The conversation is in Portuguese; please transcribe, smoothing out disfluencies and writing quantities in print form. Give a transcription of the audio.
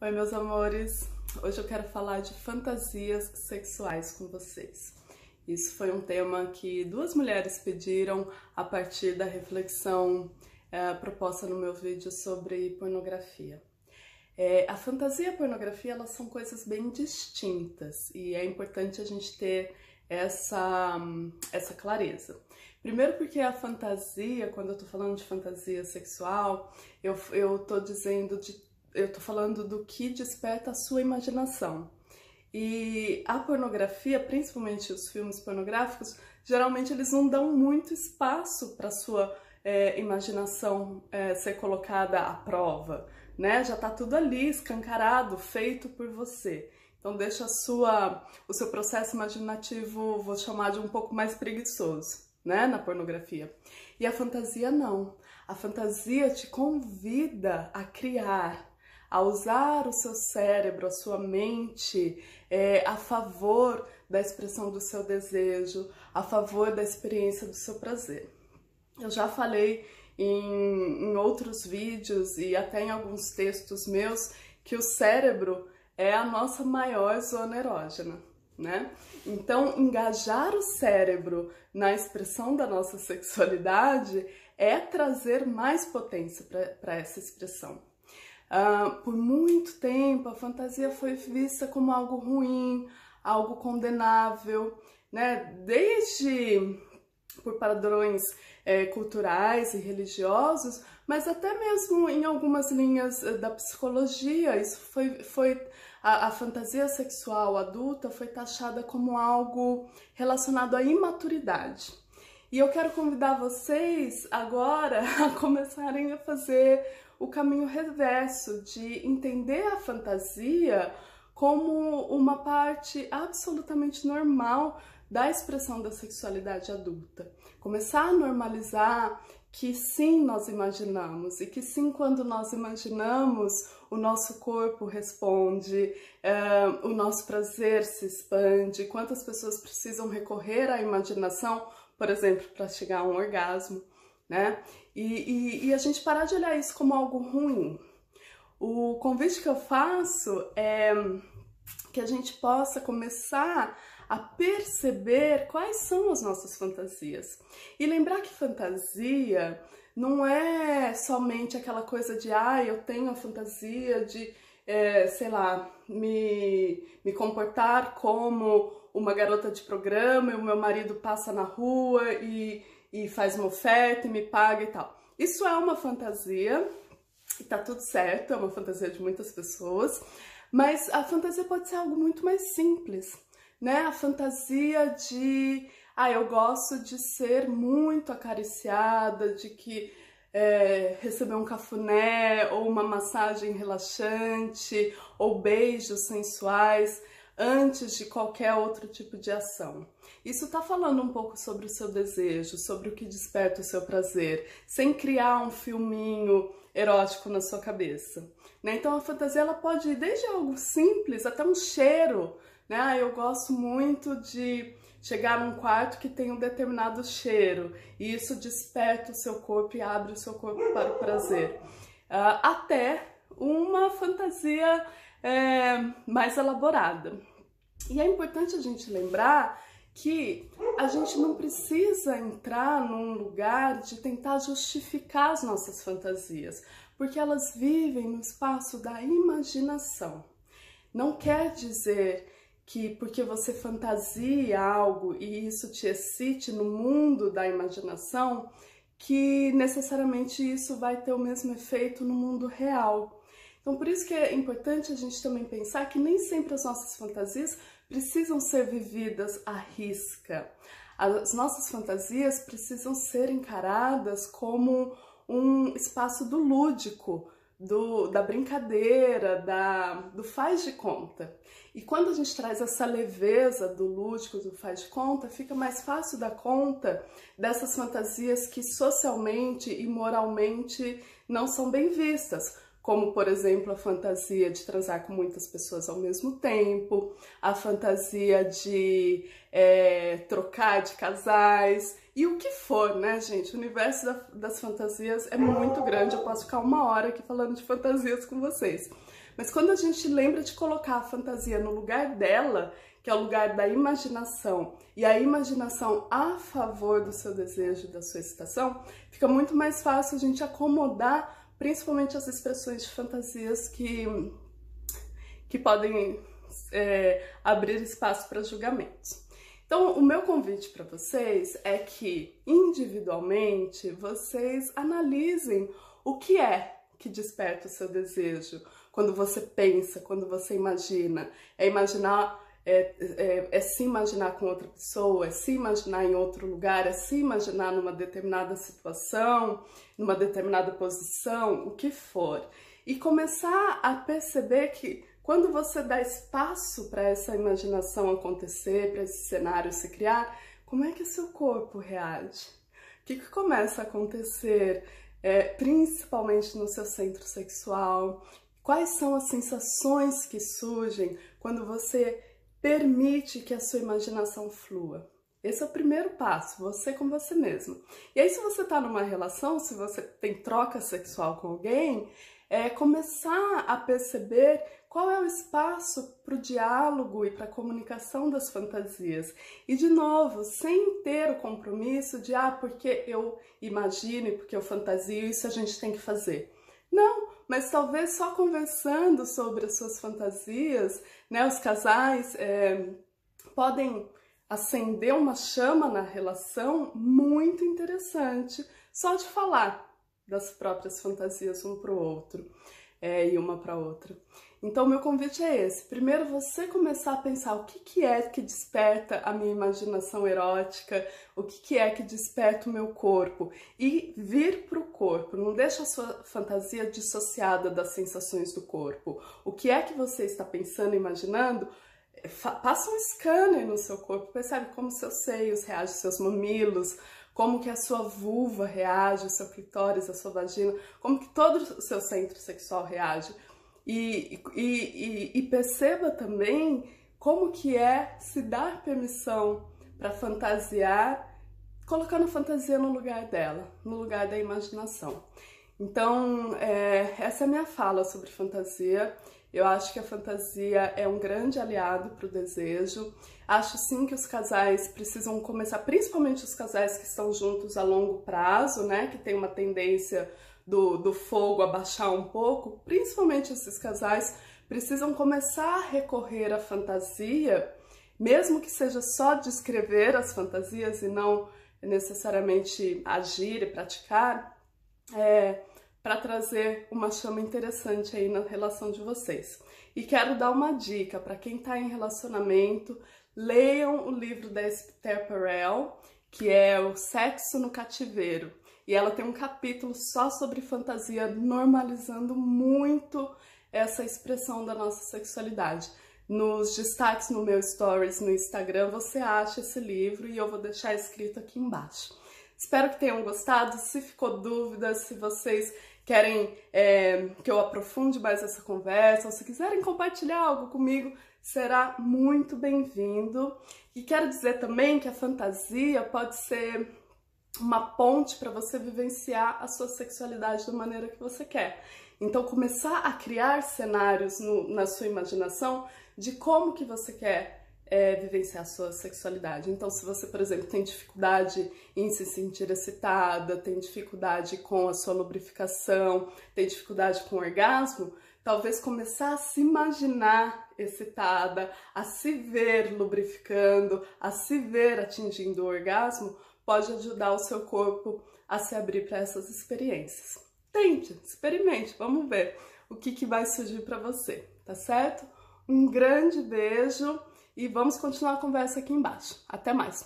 Oi, meus amores! Hoje eu quero falar de fantasias sexuais com vocês. Isso foi um tema que duas mulheres pediram a partir da reflexão proposta no meu vídeo sobre pornografia. A fantasia e a pornografia, elas são coisas bem distintas e é importante a gente ter essa clareza. Primeiro porque a fantasia, quando eu tô falando de fantasia sexual, eu tô falando do que desperta a sua imaginação. E a pornografia, principalmente os filmes pornográficos, geralmente eles não dão muito espaço para sua imaginação ser colocada à prova, né? Já tá tudo ali, escancarado, feito por você. Então deixa o seu processo imaginativo, vou chamar de um pouco mais preguiçoso, né? Na pornografia. E a fantasia não. A fantasia te convida a criar, a usar o seu cérebro, a sua mente a favor da expressão do seu desejo, a favor da experiência do seu prazer. Eu já falei em outros vídeos e até em alguns textos meus que o cérebro é a nossa maior zona erógena, né? Então, engajar o cérebro na expressão da nossa sexualidade é trazer mais potência para essa expressão. Por muito tempo, a fantasia foi vista como algo ruim, algo condenável, né? Desde por padrões culturais e religiosos, mas até mesmo em algumas linhas da psicologia, isso a fantasia sexual adulta foi taxada como algo relacionado à imaturidade. E eu quero convidar vocês agora a começarem a fazer o caminho reverso, de entender a fantasia como uma parte absolutamente normal da expressão da sexualidade adulta. Começar a normalizar que sim, nós imaginamos, e que sim, quando nós imaginamos, o nosso corpo responde, o nosso prazer se expande, quantas pessoas precisam recorrer à imaginação, por exemplo, para chegar a um orgasmo, né? E a gente parar de olhar isso como algo ruim. O convite que eu faço é que a gente possa começar a perceber quais são as nossas fantasias. E lembrar que fantasia não é somente aquela coisa de eu tenho a fantasia de, sei lá, me comportar como uma garota de programa e o meu marido passa na rua e faz uma oferta e me paga e tal. Isso é uma fantasia, e tá tudo certo, é uma fantasia de muitas pessoas, mas a fantasia pode ser algo muito mais simples, né? A fantasia de, eu gosto de ser muito acariciada, de que receber um cafuné, ou uma massagem relaxante, ou beijos sensuais, antes de qualquer outro tipo de ação. Isso está falando um pouco sobre o seu desejo, sobre o que desperta o seu prazer, sem criar um filminho erótico na sua cabeça, né? Então a fantasia ela pode ir desde algo simples até um cheiro, né? Eu gosto muito de chegar num quarto que tem um determinado cheiro e isso desperta o seu corpo e abre o seu corpo para o prazer. Até uma fantasia mais elaborada. E é importante a gente lembrar que a gente não precisa entrar num lugar de tentar justificar as nossas fantasias, porque elas vivem no espaço da imaginação. Não quer dizer que porque você fantasia algo e isso te excite no mundo da imaginação, que necessariamente isso vai ter o mesmo efeito no mundo real. Então, por isso que é importante a gente também pensar que nem sempre as nossas fantasias precisam ser vividas à risca. As nossas fantasias precisam ser encaradas como um espaço do lúdico, da brincadeira, do faz de conta. E quando a gente traz essa leveza do lúdico, do faz de conta, fica mais fácil dar conta dessas fantasias que socialmente e moralmente não são bem vistas, como, por exemplo, a fantasia de transar com muitas pessoas ao mesmo tempo, a fantasia de trocar de casais E o que for, né, gente? O universo das fantasias é muito grande, eu posso ficar 1 hora aqui falando de fantasias com vocês. Mas quando a gente lembra de colocar a fantasia no lugar dela, que é o lugar da imaginação, e a imaginação a favor do seu desejo, da sua excitação, fica muito mais fácil a gente acomodar, principalmente as expressões de fantasias que podem abrir espaço para julgamentos. Então, o meu convite para vocês é que, individualmente, vocês analisem o que é que desperta o seu desejo. Quando você pensa, quando você imagina, é se imaginar com outra pessoa, é se imaginar em outro lugar, é se imaginar numa determinada situação, numa determinada posição, o que for. E começar a perceber que quando você dá espaço para essa imaginação acontecer, para esse cenário se criar, como é que o seu corpo reage? O que começa a acontecer, principalmente no seu centro sexual? Quais são as sensações que surgem quando você permite que a sua imaginação flua? Esse é o primeiro passo, você com você mesmo. E aí, se você está numa relação, se você tem troca sexual com alguém, começar a perceber qual é o espaço para o diálogo e para a comunicação das fantasias. E, de novo, sem ter o compromisso de, porque eu imagino e porque eu fantasio, isso a gente tem que fazer. Não, mas talvez só conversando sobre as suas fantasias, né, os casais podem acender uma chama na relação muito interessante, só de falar das próprias fantasias um para o outro e uma para outra. Então, meu convite é esse. Primeiro, você começar a pensar o que é que desperta a minha imaginação erótica, o que é que desperta o meu corpo, e vir para o corpo. Não deixa a sua fantasia dissociada das sensações do corpo. O que é que você está pensando, imaginando? Passa um scanner no seu corpo, percebe como seus seios reagem, seus mamilos, como que a sua vulva reage, o seu clitóris, a sua vagina, como que todo o seu centro sexual reage. E perceba também como que é se dar permissão para fantasiar, colocando a fantasia no lugar dela, no lugar da imaginação. Então, essa é a minha fala sobre fantasia. Eu acho que a fantasia é um grande aliado para o desejo. Acho sim que os casais precisam começar, principalmente os casais que estão juntos a longo prazo, né, que tem uma tendência do fogo a baixar um pouco, principalmente esses casais precisam começar a recorrer à fantasia, mesmo que seja só descrever as fantasias e não necessariamente agir e praticar, para trazer uma chama interessante aí na relação de vocês. E quero dar uma dica para quem está em relacionamento: leiam o livro da Esther Perel, que é O Sexo no Cativeiro. E ela tem um capítulo só sobre fantasia, normalizando muito essa expressão da nossa sexualidade. Nos destaques no meu stories no Instagram você acha esse livro e eu vou deixar escrito aqui embaixo. Espero que tenham gostado. Se ficou dúvida, se vocês querem que eu aprofunde mais essa conversa, ou se quiserem compartilhar algo comigo, será muito bem-vindo. E quero dizer também que a fantasia pode ser uma ponte para você vivenciar a sua sexualidade da maneira que você quer. Então, começar a criar cenários na sua imaginação de como que você quer vivenciar a sua sexualidade. Então, se você, por exemplo, tem dificuldade em se sentir excitada, tem dificuldade com a sua lubrificação, tem dificuldade com o orgasmo, talvez começar a se imaginar excitada, a se ver lubrificando, a se ver atingindo o orgasmo, pode ajudar o seu corpo a se abrir para essas experiências. Tente, experimente, vamos ver o que vai surgir para você, tá certo? Um grande beijo e vamos continuar a conversa aqui embaixo. Até mais!